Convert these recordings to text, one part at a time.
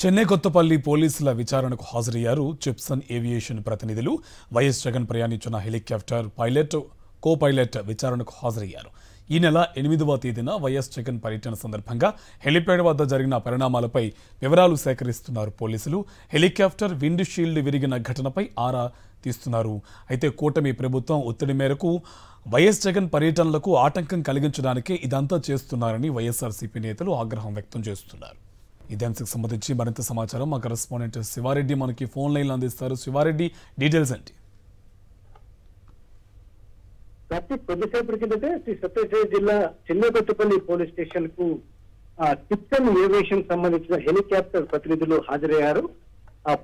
చెన్నై కొత్తపల్లి పోలీసుల విచారణకు హాజరయ్యారు చిప్సన్ ఏవియేషన్ ప్రతినిధులు. వైఎస్ జగన్ ప్రయాణించిన హెలికాప్టర్ పైలట్, కో పైలట్ విచారణకు హాజరయ్యారు. ఈ నెల 8వ తేదీన వైఎస్ జగన్ పర్యటన సందర్భంగా హెలిప్యాడ్ వద్ద జరిగిన పరిణామాలపై వివరాలు సేకరిస్తున్నారు పోలీసులు. హెలికాప్టర్ విండ్ షీల్డ్ విరిగిన ఘటనపై ఆరా తీస్తున్నారు. అయితే కూటమి ప్రభుత్వం ఒత్తిడి మేరకు వైఎస్ జగన్ పర్యటనలకు ఆటంకం కలిగించడానికే ఇదంతా చేస్తున్నారని వైఎస్ఆర్సీపీ నేతలు ఆగ్రహం వ్యక్తం చేస్తున్నారు. ఇదే అంశకు సంబంధించి మరింత సమాచారం మా కరెస్పాండెంట్ శివారెడ్డి మనకి ఫోన్ లైన్లో అందిస్తారు. శివారెడ్డి, డీటెయిల్స్ ఏంటి? కొద్దిసేపటి కిందటే శ్రీ సత్యసాయి జిల్లా చెన్నై కొత్తపల్లి పోలీస్ స్టేషన్ కు చిప్సన్ ఏవియేషన్ సంబంధించిన హెలికాప్టర్ ప్రతినిధులు హాజరయ్యారు.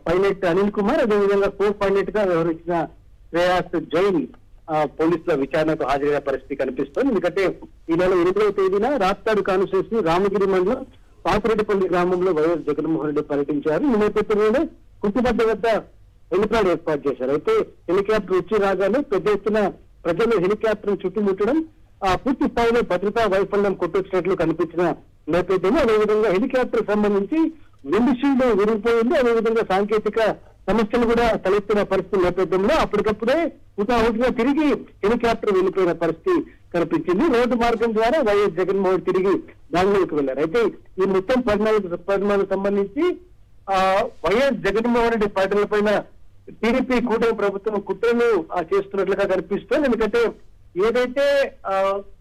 పైలట్ అనిల్ కుమార్, అదేవిధంగా కో పైలట్ గా వ్యవహరించిన శ్రేయాస్ జైన్ పోలీసుల విచారణకు హాజరయ్యే పరిస్థితి కనిపిస్తోంది. ఎందుకంటే ఈ నెల 8వ తేదీన రాప్తాడు కాన్స్టిట్యూన్సీ రామగిరి మండలం పాపిరెడ్డిపల్లి గ్రామంలో వైఎస్ జగన్మోహన్ రెడ్డి పర్యటించారు. ఈ నేపథ్యంలోనే కుట్టుబడ్డ వద్ద హెలిప్యాడ్ ఏర్పాటు చేశారు. అయితే హెలికాప్టర్ వచ్చి రాగానే పెద్ద ఎత్తున ప్రజలు హెలికాప్టర్ చుట్టుముట్టడం, పూర్తి స్థాయిలో భద్రతా వైఫల్యం కొట్టొచ్చినట్లు కనిపించిన నేపథ్యంలో, అదేవిధంగా హెలికాప్టర్ సంబంధించి విండ్ షీల్డ్ విరిగిపోయింది. అదేవిధంగా సాంకేతిక సమస్యలు కూడా తలెత్తిన పరిస్థితి నేపథ్యంలో అప్పటికప్పుడే హుటాహుటిగా తిరిగి హెలికాప్టర్ వెళ్లిపోయిన పరిస్థితి కనిపించింది. రోడ్డు మార్గం ద్వారా వైఎస్ జగన్మోహన్ తిరిగి బెంగళూరుకు వెళ్లారు. అయితే ఈ మొత్తం పరిణామాలకు సంబంధించి వైఎస్ జగన్మోహన్ రెడ్డి పర్యటనలపైన టీడీపీ కూటమి ప్రభుత్వం కుట్రలు చేస్తున్నట్లుగా కనిపిస్తోంది. ఎందుకంటే ఏదైతే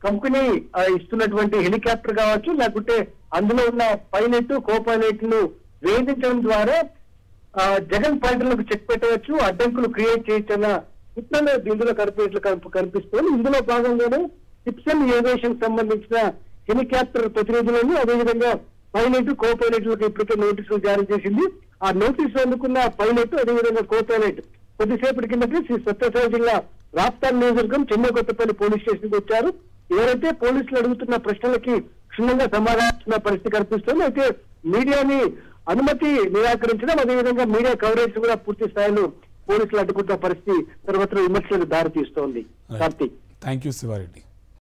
కంపెనీ ఇస్తున్నటువంటి హెలికాప్టర్ కావచ్చు, లేకుంటే అందులో ఉన్న పైలట్, కో పైలట్ ను వేధించడం ద్వారా జగన్ పర్యటనలకు చెక్ పెట్టవచ్చు, అడ్డంకులు క్రియేట్ చేయొచ్చన్న కుట్రలు ఇందులో కనిపిస్తోంది. ఇందులో భాగంగానే చిప్సన్ ఏవియేషన్ సంబంధించిన హెలికాప్టర్ ప్రతినిధులను, అదేవిధంగా పైలట్, కో పైలట్లకు ఇప్పటికే నోటీసులు జారీ చేసింది. ఆ నోటీసులు అందుకున్న పైలట్, అదేవిధంగా కో పైలట్ కొద్దిసేపటి కిందట శ్రీ సత్యసాయి జిల్లా రాప్తాడ్ నియోజకవర్గం చెన్నై కొత్తపల్లి పోలీస్ స్టేషన్ కి వచ్చారు. ఎవరైతే పోలీసులు అడుగుతున్న ప్రశ్నలకి క్షుణ్ణంగా సమాధానం పరిస్థితి కనిపిస్తుంది. అయితే మీడియాని అనుమతి నిరాకరించడం, అదేవిధంగా మీడియా కవరేజ్ కూడా పూర్తి స్థాయిలో పోలీసులు అడ్డుకుంటున్న పరిస్థితి తర్వాత విమర్శలకు దారి తీస్తోంది. Karthik, thank you Sivareddy.